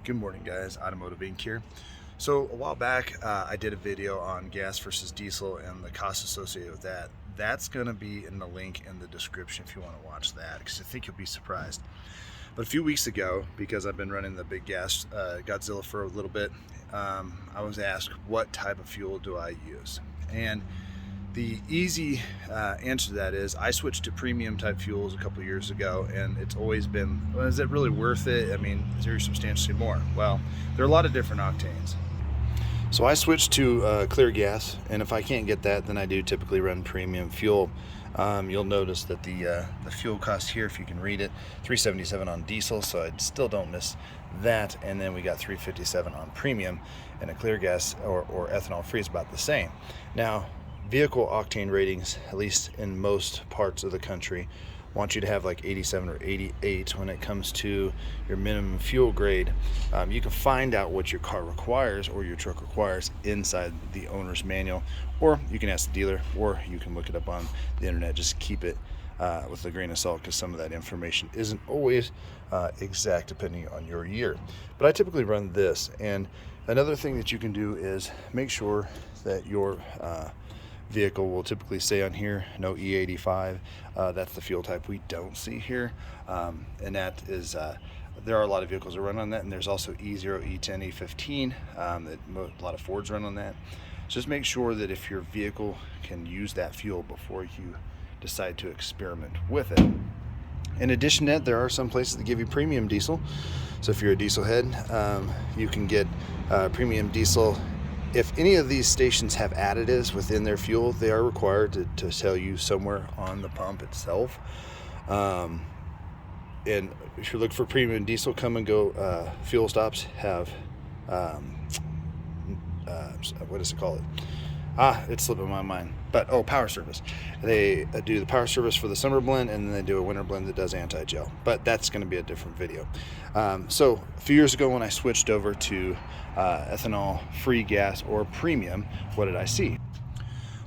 Good morning, guys. Automotive Inc. here. So a while back, I did a video on gas versus diesel and the costs associated with that. That's going to be in the link in the description if you want to watch that, because I think you'll be surprised. But a few weeks ago, because I've been running the big gas Godzilla for a little bit, I was asked, what type of fuel do I use? And the easy answer to that is I switched to premium type fuels a couple of years ago, and it's always been, well, is it really worth it? I mean, is there substantially more? Well, there are a lot of different octanes. So I switched to clear gas, and if I can't get that, then I do typically run premium fuel. You'll notice that the fuel cost here, if you can read it, $3.77 on diesel, so I still don't miss that. And then we got $3.57 on premium, and a clear gas or ethanol free is about the same. Now, vehicle octane ratings, at least in most parts of the country, want you to have like 87 or 88 when it comes to your minimum fuel grade. You can find out what your car requires or your truck requires inside the owner's manual, or you can ask the dealer, or you can look it up on the internet. Just keep it with a grain of salt, because some of that information isn't always exact depending on your year. But I typically run this. And another thing that you can do is make sure that your vehicle will typically say on here, no E85. That's the fuel type we don't see here, and that is there are a lot of vehicles that run on that, and there's also E0, E10, E15 that a lot of Fords run on that. Just make sure that if your vehicle can use that fuel before you decide to experiment with it. In addition to that, there are some places that give you premium diesel. So if you're a diesel head, you can get premium diesel. If any of these stations have additives within their fuel, they are required to tell you somewhere on the pump itself. And if you look for premium diesel, Come and Go fuel stops have, what is it called? It's slipping my mind. But, Power Service. They do the Power Service for the summer blend, and then they do a winter blend that does anti-gel. But that's going to be a different video. So a few years ago when I switched over to ethanol-free gas or premium, what did I see?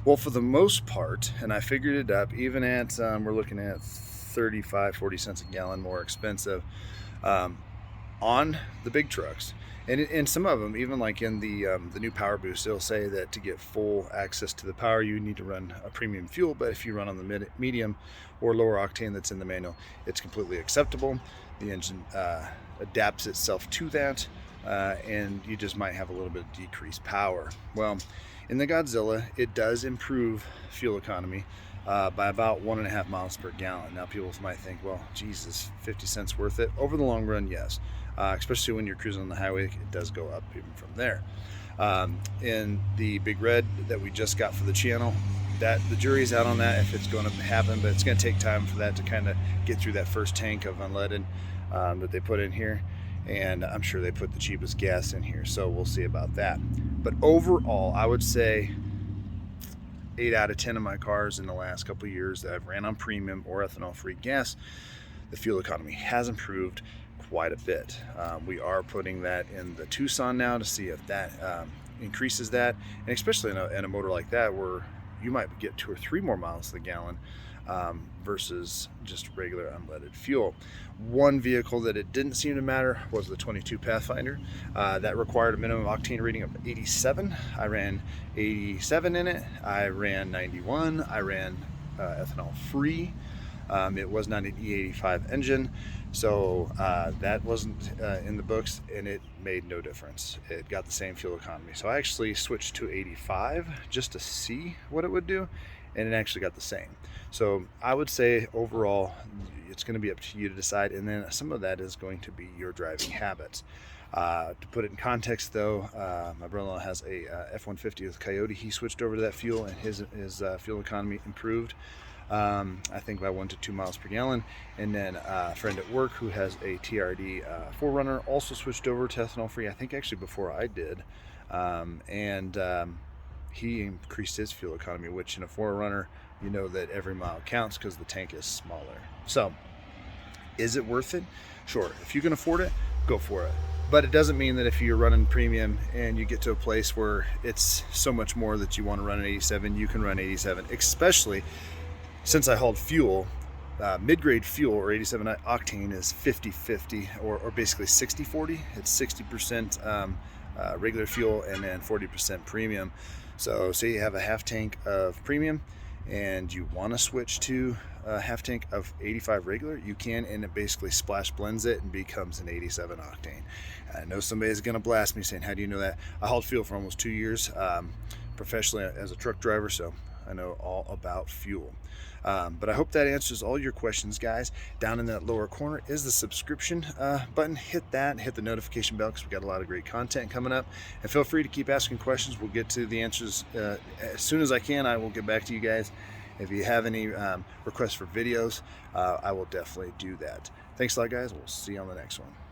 Well, for the most part, and I figured it up, even at, we're looking at 35, 40 cents a gallon more expensive on the big trucks. And in some of them, even like in the new Power Boost, they'll say that to get full access to the power, you need to run a premium fuel. But if you run on the medium or lower octane that's in the manual, it's completely acceptable. The engine adapts itself to that, and you just might have a little bit of decreased power. Well, in the Godzilla, it does improve fuel economy by about 1.5 miles per gallon. Now, people might think, well, Jesus, 50 cents worth it? Over the long run, yes. Especially when you're cruising on the highway, it does go up even from there. In the Big Red that we just got for the channel, that the jury's out on that if it's going to happen, but it's going to take time for that to kind of get through that first tank of unleaded that they put in here. And I'm sure they put the cheapest gas in here, so we'll see about that. But overall, I would say 8 out of 10 of my cars in the last couple of years that I've ran on premium or ethanol-free gas, the fuel economy has improved quite a bit. We are putting that in the Tucson now to see if that increases that, and especially in a motor like that where you might get 2 or 3 more miles to the gallon versus just regular unleaded fuel. One vehicle that it didn't seem to matter was the 22 Pathfinder. That required a minimum octane rating of 87. I ran 87 in it. I ran 91. I ran ethanol free. It was not an E85 engine, so that wasn't in the books, and it made no difference. It got the same fuel economy. So I actually switched to 85 just to see what it would do, and it actually got the same. So I would say overall, it's going to be up to you to decide, and then some of that is going to be your driving habits. To put it in context, though, my brother-in-law has a F-150 with Coyote. He switched over to that fuel, and his fuel economy improved. I think by 1 to 2 miles per gallon. And then a friend at work who has a TRD 4Runner also switched over to ethanol free, I think actually before I did, and he increased his fuel economy, which in a 4Runner, you know that every mile counts because the tank is smaller. So is it worth it? Sure, if you can afford it, go for it. But it doesn't mean that if you're running premium and you get to a place where it's so much more that you want to run an 87, you can run 87, especially since I hauled fuel Mid-grade fuel, or 87 octane, is 50-50, or basically 60-40. It's 60% regular fuel and then 40% premium. So say you have a half tank of premium and you want to switch to a half tank of 85 regular, you can, and it basically splash blends it and becomes an 87 octane. I know somebody's going to blast me saying, how do you know that? I hauled fuel for almost 2 years professionally as a truck driver, so I know all about fuel. But I hope that answers all your questions, guys. Down in that lower corner is the subscription button. Hit that, hit the notification bell, because we've got a lot of great content coming up. And feel free to keep asking questions. We'll get to the answers as soon as I can. I will get back to you guys. If you have any requests for videos, I will definitely do that. Thanks a lot, guys. We'll see you on the next one.